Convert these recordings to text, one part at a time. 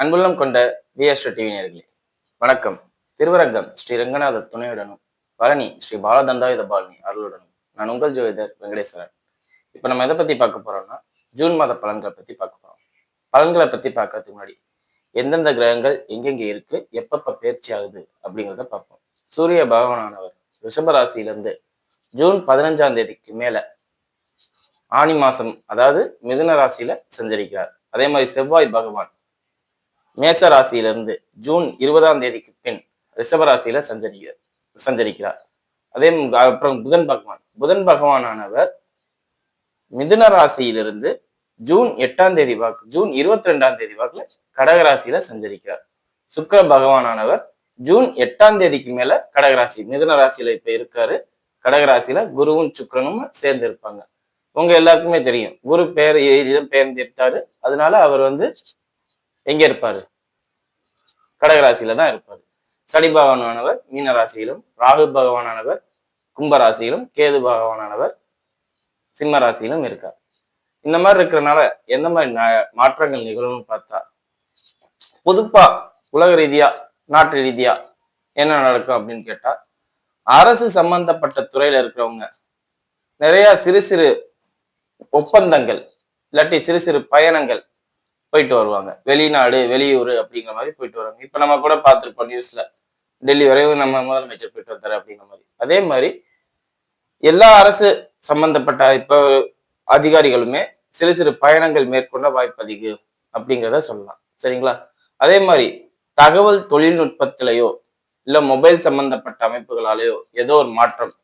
அன்புள்ளம் கொண்ட VST TV நேயர்களே வணக்கம். திருவரங்கம் ஸ்ரீ ரங்கநாத துணையுடனும் பழனி ஸ்ரீ பாலதண்டாயுத பாலினி அருளுடனும் நான் உங்கள் ஜோதிடர் வெங்கடேஸ்வரன். இப்ப நம்ம எதை பத்தி பார்க்க போறோம்னா ஜூன் மாத பலன்களை பத்தி பார்க்க போறோம். பலன்களை பத்தி பார்க்கறதுக்கு முன்னாடி எந்தெந்த கிரகங்கள் எங்கெங்க இருக்கு, எப்பப்ப பயிற்சி ஆகுது அப்படிங்கிறத பார்ப்போம். சூரிய பகவானானவர் ரிஷபராசியிலிருந்து ஜூன் 15ஆம் தேதிக்கு மேல ஆனி மாசம், அதாவது மிதுன ராசியில சஞ்சரிக்கிறார். அதே மாதிரி செவ்வாய் பகவான் மேச ராசியிலிருந்து ஜூன் 20ஆம் தேதிக்கு பின் ரிஷபராசியில சஞ்சரிக்கிறார். அப்புறம் புதன் பகவானானவர் மிதுன ராசியிலிருந்து ஜூன் 8ஆம் தேதி ஜூன் 22ஆம் தேதி வாக்குல கடகராசியில சஞ்சரிக்கிறார். சுக்கிர பகவானானவர் ஜூன் 8ஆம் தேதிக்கு மேல கடகராசி மிதுன ராசியில இப்ப இருக்காரு. கடகராசியில குருவும் சுக்கிரனும் சேர்ந்து இருப்பாங்க. உங்க எல்லாருக்குமே தெரியும், குரு பெயர்ந்திருக்காரு. அதனால அவர் எங்க இருப்பாரு? கடகராசியில தான் இருப்பாரு. சனி பகவானானவர் மீன ராசியிலும், ராகு பகவானானவர் கும்பராசியிலும், கேது பகவானானவர் சிம்ம ராசியிலும் இருக்கார். இந்த மாதிரி இருக்கிறதுனால எந்த மாதிரி மாற்றங்கள் நிகழும்னு பார்த்தா, பொதுப்பா உலக ரீதியா நாட்டு ரீதியா என்ன நடக்கும் அப்படின்னு கேட்டா, அரசு சம்பந்தப்பட்ட துறையில இருக்கிறவங்க நிறைய சிறு சிறு ஒப்பந்தங்கள் இல்லாட்டி சிறு சிறு பயணங்கள் போயிட்டு வருவாங்க. வெளிநாடு வெளியூர் அப்படிங்கிற மாதிரி போயிட்டு வருவாங்க. இப்ப நம்ம கூட பார்த்துருப்போம் நியூஸ்ல, டெல்லி வரையும் நம்ம முதலமைச்சர் போயிட்டு வந்தாரு அப்படிங்கிற மாதிரி. அதே மாதிரி எல்லா அரசு சம்பந்தப்பட்ட இப்ப அதிகாரிகளுமே சிறு சிறு பயணங்கள் மேற்கொள்ள வாய்ப்பு அதிகம் அப்படிங்கிறத சொல்லலாம். சரிங்களா? அதே மாதிரி தகவல் தொழில்நுட்பத்திலேயோ இல்ல மொபைல் சம்பந்தப்பட்ட அமைப்புகளாலேயோ ஏதோ ஒரு மாற்றம்,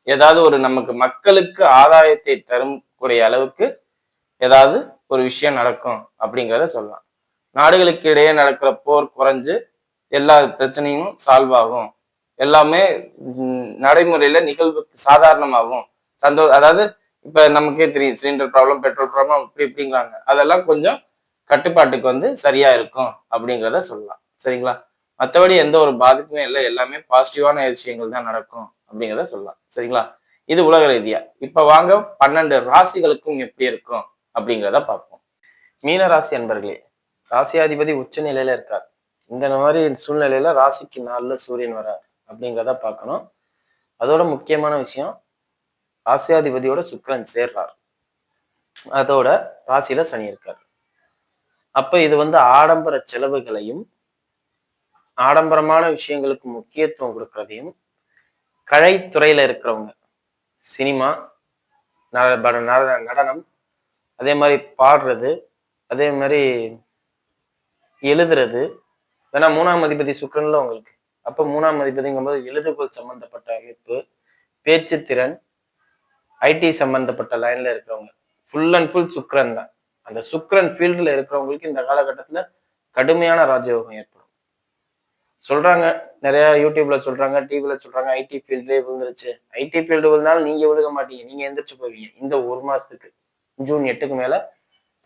ஏதாவது ஒரு நமக்கு மக்களுக்கு ஆதாயத்தை தரக்கூடிய அளவுக்கு ஏதாவது ஒரு விஷயம் நடக்கும் அப்படிங்கிறத சொல்லலாம். நாடுகளுக்கு இடையே நடக்கிற போர் குறைஞ்சு எல்லா பிரச்சனையும் சால்வ் ஆகும். எல்லாமே நடைமுறையில நிகழ்வு சாதாரணமாகும். அதாவது இப்ப நமக்கே தெரியும், சிலிண்டர் ப்ராப்ளம், பெட்ரோல் ப்ராப்ளம் இப்படிங்கிறாங்க. அதெல்லாம் கொஞ்சம் கட்டுப்பாட்டுக்கு சரியா இருக்கும் அப்படிங்கிறத சொல்லலாம். சரிங்களா? மற்றபடி எந்த ஒரு பாதிப்புமே இல்லை, எல்லாமே பாசிட்டிவான விஷயங்கள் தான் நடக்கும் அப்படிங்கிறத சொல்லலாம். சரிங்களா? இது உலக ரீதியா. இப்ப வாங்க 12 ராசிகளுக்கும் எப்படி இருக்கும் அப்படிங்கிறத பார்ப்போம். மீன ராசி அன்பர்களே, ராசியாதிபதி உச்ச நிலையில இருக்கார். இந்த மாதிரி சூழ்நிலையில ராசிக்கு 4ல சூரியன் வரார் அப்படிங்கிறத பார்க்கணும். அதோட முக்கியமான விஷயம், ராசியாதிபதியோட சுக்கிரன் சேர்றார். அதோட ராசியில சனி இருக்கார். அப்ப இது ஆடம்பர செலவுகளையும் ஆடம்பரமான விஷயங்களுக்கு முக்கியத்துவம் கொடுக்கறதையும், கலைத்துறையில இருக்கிறவங்க சினிமா, நடனம், அதே மாதிரி பாடுறது, அதே மாதிரி எழுதுறது. ஏன்னா 3ஆம் அதிபதி சுக்கிரன்ல உங்களுக்கு. அப்ப 3ஆம் அதிபதிங்கும்போது எழுதுகோள் சம்பந்தப்பட்ட அமைப்பு, பேச்சுத்திறன், ஐடி சம்பந்தப்பட்ட லைன்ல இருக்கிறவங்க ஃபுல் அண்ட் ஃபுல் சுக்கிரன் தான். அந்த சுக்கிரன் ஃபீல்டுல இருக்கிறவங்களுக்கு இந்த காலகட்டத்துல கடுமையான ராஜயோகம் ஏற்படும். சொல்றாங்க, நிறைய யூடியூப்ல சொல்றாங்க, டிவில சொல்றாங்க, ஐடி ஃபீல்ட்லயே விழுந்துருச்சு. ஐடி ஃபீல்டு விழுந்தாலும் நீங்க விழுக மாட்டீங்க, நீங்க எந்திரிச்சு போவீங்க. இந்த ஒரு மாசத்துக்கு ஜூன் 8க்கு மேல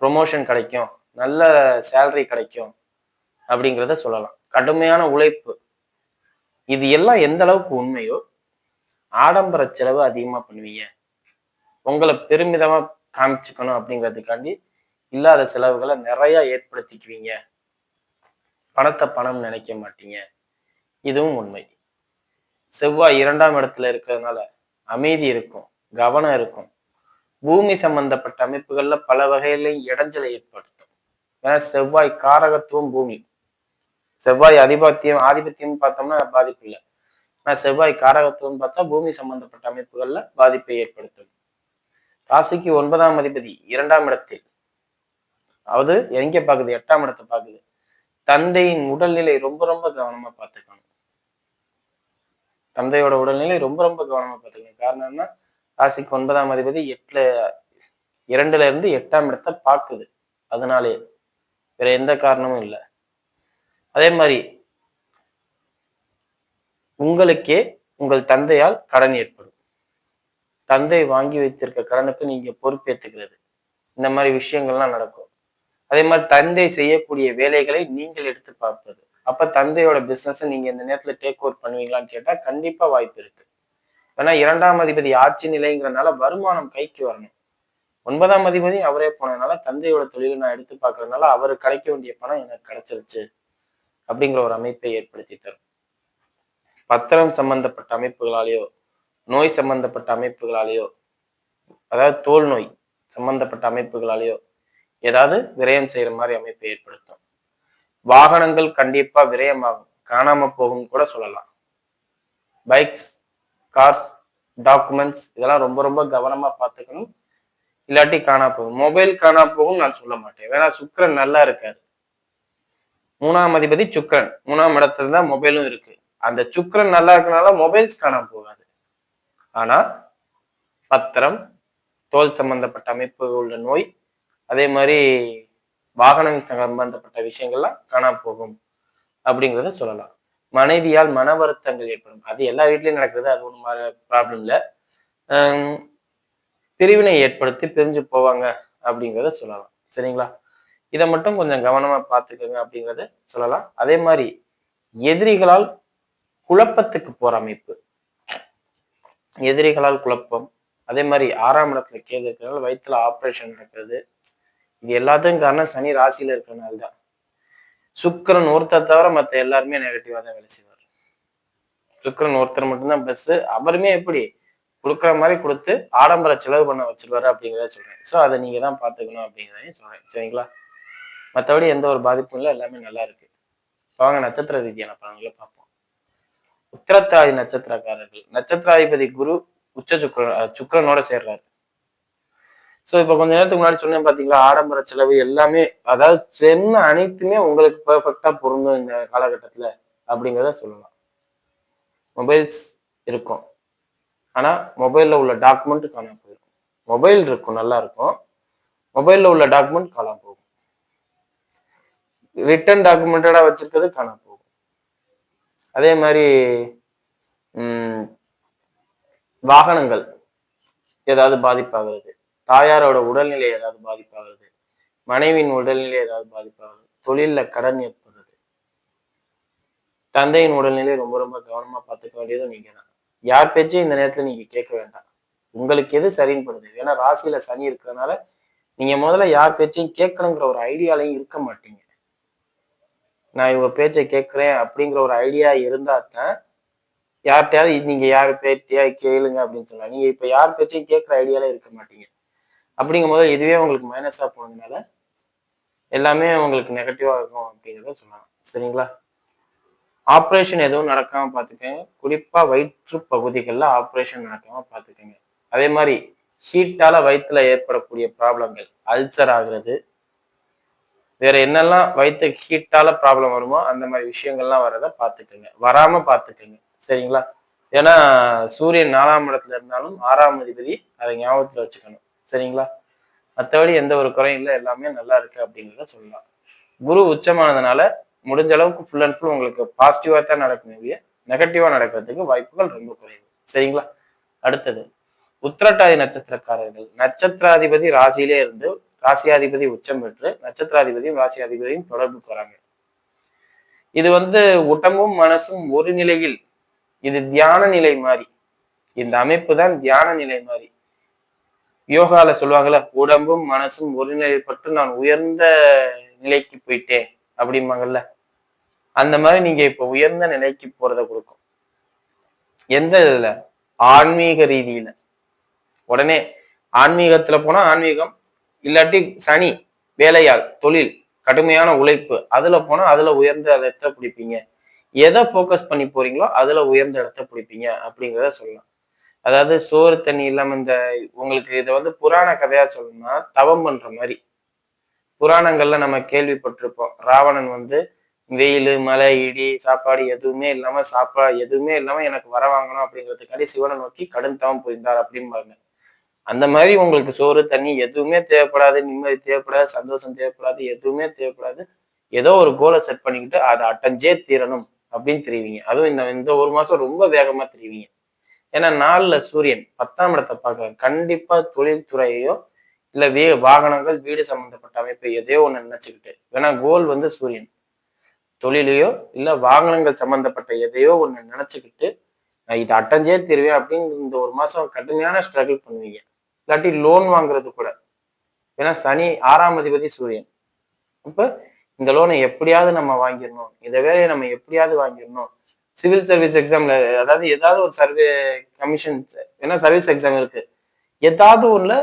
ப்ரொமோஷன் கிடைக்கும், நல்ல சேலரி கிடைக்கும் அப்படிங்கிறத சொல்லலாம். கடுமையான உழைப்பு, இது எல்லாம் எந்த அளவுக்கு உண்மையோ, ஆடம்பர செலவு அதிகமா பண்ணுவீங்க. உங்களை பெருமிதமா காமிச்சுக்கணும் அப்படிங்கிறதுக்காண்டி இல்லாத செலவுகளை நிறைய ஏற்படுத்திக்குவீங்க. பணத்தை பணம் நினைக்க மாட்டீங்க. இதுவும் உண்மை. செவ்வாய் 2ஆம் இடத்துல இருக்கிறதுனால அமைதி இருக்கும், கவனம் இருக்கும். பூமி சம்பந்தப்பட்ட அமைப்புகள்ல பல வகையிலையும் இடைஞ்சலை ஏற்படுத்தும். ஏன்னா செவ்வாய் காரகத்துவம் பூமி. செவ்வாய் ஆதிபத்தியம் பார்த்தோம்னா பாதிப்பு இல்லை. ஆனா செவ்வாய் காரகத்துவம் பார்த்தா பூமி சம்பந்தப்பட்ட அமைப்புகள்ல பாதிப்பை ஏற்படுத்தும். ராசிக்கு 9ஆம் அதிபதி 2ஆம் இடத்தில், அதாவது எங்க பாக்குது? 8ஆம் இடத்தை பாக்குது. தந்தையின் உடல்நிலை ரொம்ப ரொம்ப கவனமா பார்த்துக்கணும். தந்தையோட உடல்நிலை ரொம்ப ரொம்ப கவனமா பார்த்துக்கணும். காரணம் என்ன? ராசிக்கு 9ஆம் அதிபதி 2ல இருந்து 8ஆம் இடத்தை பாக்குது. அதனாலே வேற எந்த காரணமும் இல்லை. அதே மாதிரி உங்களுக்கே உங்கள் தந்தையால் கடன் ஏற்படும். தந்தை வாங்கி வைத்திருக்க கடனுக்கு நீங்க பொறுப்பேற்றுக்கிறது, இந்த மாதிரி விஷயங்கள்லாம் நடக்கும். அதே மாதிரி தந்தை செய்யக்கூடிய வேலைகளை நீங்கள் எடுத்து பார்ப்பது. அப்ப தந்தையோட பிசினஸ் நீங்க இந்த நேரத்துல டேக் ஓவர் பண்ணுவீங்களான்னு கேட்டா கண்டிப்பா வாய்ப்பு இருக்கு. ஏன்னா 2ஆம் அதிபதி ஆட்சி நிலைங்கிறதுனால வருமானம் கைக்கு வரணும். 9ஆம் அதிபதி அவரே போனதுனால தந்தையோட தொழிலை நான் எடுத்து பார்க்கறதுனால அவர் கிடைக்க வேண்டிய பணம் எனக்கு கிடைச்சிருச்சு அப்படிங்கிற ஒரு அமைப்பை ஏற்படுத்தி தரும். பத்திரம் சம்பந்தப்பட்ட அமைப்புகளாலேயோ, நோய் சம்பந்தப்பட்ட அமைப்புகளாலேயோ, அதாவது தோல் நோய் சம்பந்தப்பட்ட அமைப்புகளாலேயோ ஏதாவது விரயம் செய்யற மாதிரி அமைப்பை ஏற்படுத்தும். வாகனங்கள் கண்டிப்பா விரயமாகும், காணாம போகும் கூட சொல்லலாம். பைக்ஸ், கார்ஸ், டாக்குமெண்ட்ஸ் இதெல்லாம் ரொம்ப ரொம்ப கவனமா பார்த்துக்கணும். இல்லாட்டி காணா போகும். மொபைல் காணா போகும் நான் சொல்ல மாட்டேன். வேணா சுக்கிரன் நல்லா இருக்காரு. 3ஆம் அதிபதி சுக்கிரன் 3ஆம் இடத்துல தான் மொபைலும் இருக்கு. அந்த சுக்கிரன் நல்லா இருக்கனால மொபைல்ஸ் காணாம போகாது. ஆனா பத்திரம், தோல் சம்பந்தப்பட்ட அமைப்பு உள்ள நோய், அதே மாதிரி வாகனம் சம்பந்தப்பட்ட விஷயங்கள்லாம் காணாம போகும் அப்படிங்கிறத சொல்லலாம். மனைவியால் மன வருத்தங்கள் ஏற்படும். அது எல்லா வீட்லயும் நடக்குது. அது ஒன்றும் ப்ராப்ளம் இல்லை. பிரிவினை ஏற்படுத்தி பிரிஞ்சு போவாங்க அப்படிங்கிறத சொல்லலாம். சரிங்களா? இதை மட்டும் கொஞ்சம் கவனமா பார்த்துக்கோங்க அப்படிங்கிறத சொல்லலாம். அதே மாதிரி எதிரிகளால் குழப்பத்துக்கு போற அமைப்பு, எதிரிகளால் குழப்பம், அதே மாதிரி 6ஆம் இடத்துல கேது இருக்கிறனால வயிற்றுல ஆப்ரேஷன் நடக்கிறது, இது எல்லாத்துக்கும் காரணம் சனி ராசியில இருக்கிறனால தான். சுக்கிரன் ஒருத்தர் தவிர மற்ற எல்லாருமே நெகட்டிவா தான் வேலை செய்வார். சுக்கிரன் ஒருத்தர் மட்டும்தான் பிளஸ். அவருமே எப்படி கொடுக்குற மாதிரி கொடுத்து ஆடம்பர செலவு பண்ண வச்சிருவாரு அப்படிங்கிறத சொல்றேன். ஸோ அதை நீங்க தான் பாத்துக்கணும் அப்படிங்கிறதையும் சொல்றேன். சரிங்களா? மற்றபடி எந்த ஒரு பாதிப்பும் இல்லை, எல்லாமே நல்லா இருக்கு. வாங்க நட்சத்திர ரீதியான பலன்களை பார்ப்போம். உத்திரத்தாதி நட்சத்திரக்காரர்கள், நட்சத்திராதிபதி குரு உச்ச சுக்கிரனோட சேர்றாரு. சோ இப்ப கொஞ்ச நேரத்துக்கு முன்னாடி சொன்னேன் பாத்தீங்களா, ஆடம்பர செலவு எல்லாமே, அதாவது சொன்ன அனைத்துமே உங்களுக்கு பெர்ஃபெக்டா பொருந்தும் இந்த காலகட்டத்துல அப்படிங்கிறத சொல்லலாம். மொபைல்ஸ் இருக்கும், ஆனா மொபைல்ல உள்ள டாக்குமெண்ட் காணாம போயிருக்கும். மொபைல் இருக்கும், நல்லா இருக்கும், மொபைல்ல உள்ள டாக்குமெண்ட் காணாம போகும். ரிட்டன் டாக்குமெண்டடா வச்சிருக்கிறது காணாம போகும். அதே மாதிரி வாகனங்கள் ஏதாவது பாதிப்பாகிறது, தாயாரோட உடல்நிலை ஏதாவது பாதிப்பாகிறது, மனைவியின் உடல்நிலை ஏதாவது பாதிப்பாகிறது, தொழில்ல கடன் ஏற்படுறது, தந்தையின் உடல்நிலை ரொம்ப ரொம்ப கவனமா பார்த்துக்க வேண்டியதும் நீங்க தான். யார் பேச்சையும் இந்த நேரத்துல நீங்க கேட்க வேண்டாம். உங்களுக்கு எது சரின்னு படுது. ஏன்னா ராசியில சனி இருக்கிறதுனால நீங்க முதல்ல யார் பேச்சையும் கேட்கணுங்கிற ஒரு ஐடியாலையும் இருக்க மாட்டீங்க. நான் இவங்க பேச்சை கேட்கிறேன் அப்படிங்கிற ஒரு ஐடியா இருந்தா தான் யார்கிட்டயாவது நீங்க யார் பேச்சையா கேளுங்க அப்படின்னு சொல்லலாம். நீங்க இப்ப யார் பேச்சையும் கேட்கிற ஐடியால இருக்க மாட்டீங்க. அப்படிங்கும் போது இதுவே உங்களுக்கு மைனஸா போனதுனால எல்லாமே உங்களுக்கு நெகட்டிவா இருக்கும் அப்படிங்கிறத சொல்லலாம். சரிங்களா? ஆப்ரேஷன் எதுவும் நடக்காம பார்த்துக்கங்க. குறிப்பா வயிற்று பகுதிகளில் ஆப்ரேஷன் நடக்காம பார்த்துக்கங்க. அதே மாதிரி ஹீட்டால வயிற்றுல ஏற்படக்கூடிய ப்ராப்ளங்கள், அல்சர் ஆகுறது, வேற என்னெல்லாம் வயிற்று ஹீட்டால ப்ராப்ளம் வருமோ அந்த மாதிரி விஷயங்கள்லாம் வரதை பார்த்துக்கங்க, வராம பார்த்துக்கங்க. சரிங்களா? ஏன்னா சூரியன் 4ஆம் இடத்துல இருந்தாலும் 6ஆம் அதிபதி, அதை ஞாபகத்துல வச்சுக்கணும். சரிங்களா? மற்றபடி எந்த ஒரு குறையும் இல்லை, எல்லாமே நல்லா இருக்கு அப்படிங்கிறத சொல்லலாம். குரு உச்சமானதுனால முடிஞ்ச அளவுக்கு ஃபுல் அண்ட் ஃபுல் உங்களுக்கு பாசிட்டிவா தான் நடக்கும், இல்லையா நெகட்டிவா நடக்கிறதுக்கு வாய்ப்புகள் ரொம்ப குறைவு. சரிங்களா? அடுத்தது உத்திரட்டாதி நட்சத்திரக்காரர்கள், நட்சத்திராதிபதி ராசியிலே இருந்து ராசியாதிபதி உச்சம் பெற்று நட்சத்திராதிபதியும் ராசியாதிபதியும் தொடர்புக்கு வராங்க. இது உடம்பும் மனசும் ஒரு நிலையில், இது தியான நிலை மாதிரி. இந்த அமைப்பு தான் தியான நிலை மாதிரி. யோகால சொல்லுவாங்கல்ல, உடம்பும் மனசும் ஒருநிலைப்பட்டு நான் உயர்ந்த நிலைக்கு போயிட்டேன் அப்படிம்பாங்கல்ல, அந்த மாதிரி நீங்க இப்ப உயர்ந்த நிலைக்கு போறதை கொடுக்கும். எந்த இதுல? ஆன்மீக ரீதியில. உடனே ஆன்மீகத்துல போனா ஆன்மீகம், இல்லாட்டி சனி வேலையால் தொழில் கடுமையான உழைப்பு, அதுல போனா அதுல உயர்ந்த இடத்தை பிடிப்பீங்க. எதை போக்கஸ் பண்ணி போறீங்களோ அதுல உயர்ந்த இடத்தை பிடிப்பீங்க அப்படிங்கிறத சொல்லலாம். அதாவது சோறு தண்ணி இல்லாம இந்த உங்களுக்கு இதை புராண கதையா சொல்லணும்னா, தவம் பண்ற மாதிரி. புராணங்கள்ல நம்ம கேள்விப்பட்டிருப்போம், ராவணன் வெயில் மழை இடி சாப்பாடு எதுவுமே இல்லாம எதுவுமே இல்லாம எனக்கு வர வாங்கணும் அப்படிங்கிறதுக்காண்டி சிவனை நோக்கி கடும் தவம் புரிந்தார் அப்படிம்பாங்க. அந்த மாதிரி உங்களுக்கு சோறு தண்ணி எதுவுமே தேவைப்படாது, நிம்மதி தேவைப்படாது, சந்தோஷம் தேவைப்படாது, எதுவுமே தேவைப்படாது. ஏதோ ஒரு கோலை செட் பண்ணிக்கிட்டு அதை அடைஞ்சே தீரணும் அப்படின்னு தெரிவிங்க. அதுவும் இந்த ஒரு மாசம் ரொம்ப வேகமா தெரிவிங்க. ஏன்னா 4ல சூரியன் 10ஆம் இடத்தை பார்க்க, கண்டிப்பா தொழில் துறையோ இல்ல வாகனங்கள் வீடு சம்பந்தப்பட்ட அமைப்பு எதையோ ஒண்ணு நினைச்சுக்கிட்டு, ஏன்னா கோல் சூரியன், தொழிலையோ இல்ல வாகனங்கள் சம்பந்தப்பட்ட எதையோ ஒண்ணு நினைச்சுக்கிட்டு நான் இதை அடைஞ்சே தீருவேன் அப்படின்னு இந்த ஒரு மாசம் கடுமையான ஸ்ட்ரகிள் பண்ணுவீங்க. இல்லாட்டி லோன் வாங்குறது கூட, ஏன்னா சனி 6ஆம் அதிபதி சூரியன். அப்ப இந்த லோனை எப்படியாவது நம்ம வாங்கிடணும், இந்த வேலையை நம்ம எப்படியாவது வாங்கிடணும். சிவில் சர்வீஸ் எக்ஸாம்ல அதாவது ஏதாவது ஒரு சர்வே கமிஷன், ஏன்னா சர்வீஸ் எக்ஸாம் இருக்கு, ஏதாவது ஒண்ணுல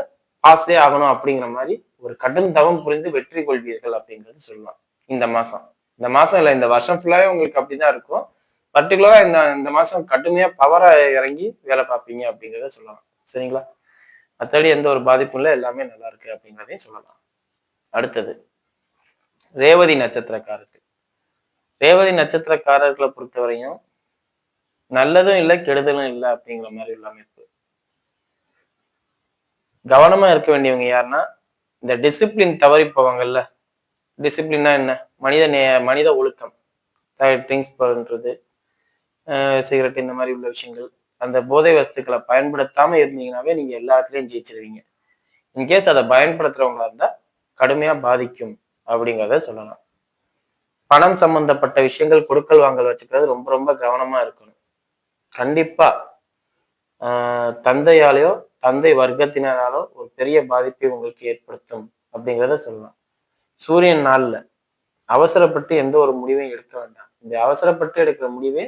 பாஸே ஆகணும் அப்படிங்கிற மாதிரி ஒரு கடும் தவம் புரிந்து வெற்றி கொள்வீர்கள் அப்படிங்கிறது சொல்லலாம். இந்த மாசம் இந்த மாசம் இல்ல, இந்த வருஷம் ஃபுல்லாவே உங்களுக்கு அப்படிதான் இருக்கும். பர்டிகுலரா இந்த இந்த மாசம் கடுமையா பவரா இறங்கி வேலை பார்ப்பீங்க அப்படிங்கிறத சொல்லலாம். சரிங்களா? மற்றபடி எந்த ஒரு பாதிப்பும் இல்லை, எல்லாமே நல்லா இருக்கு அப்படிங்கிறதையும் சொல்லலாம். அடுத்தது ரேவதி நட்சத்திரக்காரர்கள். ரேவதி நட்சத்திரக்காரர்களை பொறுத்தவரையும் நல்லதும் இல்லை கெடுதலும் இல்லை அப்படிங்கிற மாதிரி உள்ள அமைப்பு. கவனமா இருக்க வேண்டியவங்க யாருன்னா, இந்த டிசிப்ளின் தவறி போவாங்கல்ல. டிசிப்ளின்னா என்ன? மனித ஒழுக்கம். ட்ரிங்க்ஸ் பண்றது, சிகரெட், இந்த மாதிரி உள்ள விஷயங்கள், அந்த போதை வஸ்துக்களை பயன்படுத்தாம இருந்தீங்கன்னாவே நீங்க எல்லா இடத்துலயும் ஜெயிச்சிருவீங்க. இன்கேஸ் அதை பயன்படுத்துறவங்களா இருந்தா கடுமையா பாதிக்கும் அப்படிங்கிறத சொல்லலாம். பணம் சம்பந்தப்பட்ட விஷயங்கள், கொடுக்கல் வாங்கல் வச்சுக்கிறது ரொம்ப ரொம்ப கவனமா இருக்கணும். கண்டிப்பா தந்தையாலேயோ தந்தை வர்க்கத்தினராலோ ஒரு பெரிய பாதிப்பை உங்களுக்கு ஏற்படுத்தும் அப்படிங்கிறத சொல்லலாம். சூரியன் நாள்ல அவசரப்பட்டு எந்த ஒரு முடிவையும் எடுக்க வேண்டாம். இந்த அவசரப்பட்டு எடுக்கிற முடிவே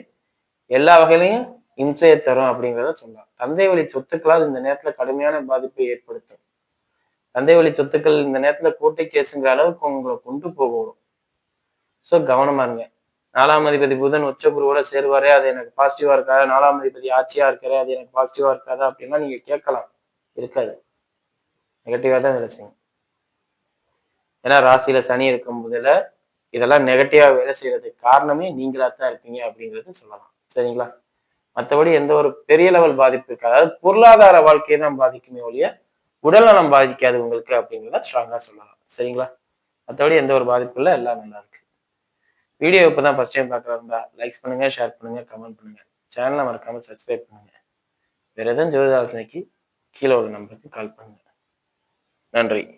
எல்லா வகையிலையும் இம்சையை தரும் அப்படிங்கிறத சொல்லலாம். தந்தை வழி சொத்துக்களால் இந்த நேரத்துல கடுமையான பாதிப்பை ஏற்படுத்தும். தந்தை வழி சொத்துக்கள் இந்த நேரத்துல கோர்ட்டு கேஸுங்கிற அளவுக்கு உங்களை கொண்டு போகும். ஸோ கவனமா இருங்க. 4ஆம் அதிபதி புதன் உச்ச குருவோட சேருவாரே, அது எனக்கு பாசிட்டிவா இருக்காதா? 4ஆம் அதிபதி ஆட்சியா இருக்கிறே, அது எனக்கு பாசிட்டிவா இருக்காதா அப்படின்னா நீங்க கேட்கலாம். இருக்காது, நெகட்டிவா தான் வேலை செய்யும். ஏன்னா ராசியில சனி இருக்கும் போதுல இதெல்லாம் நெகட்டிவா வேலை செய்யறதுக்கு காரணமே நீங்களா தான் இருப்பீங்க அப்படிங்கிறது சொல்லலாம். சரிங்களா? மற்றபடி எந்த ஒரு பெரிய லெவல் பாதிப்பு இருக்காது. அதாவது பொருளாதார வாழ்க்கையை தான் பாதிக்குமே ஒழிய உடல் நலம் பாதிக்காது உங்களுக்கு அப்படிங்கிறத ஸ்ட்ராங்கா சொல்லலாம். சரிங்களா? மற்றபடி எந்த ஒரு பாதிப்பு இல்லை, எல்லாம் நல்லா இருக்கு. வீடியோ இப்பதான் ஃபர்ஸ்ட் டைம் பார்க்குறதா லைக்ஸ் பண்ணுங்க, ஷேர் பண்ணுங்க, கமெண்ட் பண்ணுங்க. சேனலை மறக்காம சப்ஸ்கிரைப் பண்ணுங்க. வேற எதுவும் ஜோதிட ஆலோசனைக்கு கீழே உள்ள நம்பருக்கு கால் பண்ணுங்க. நன்றி.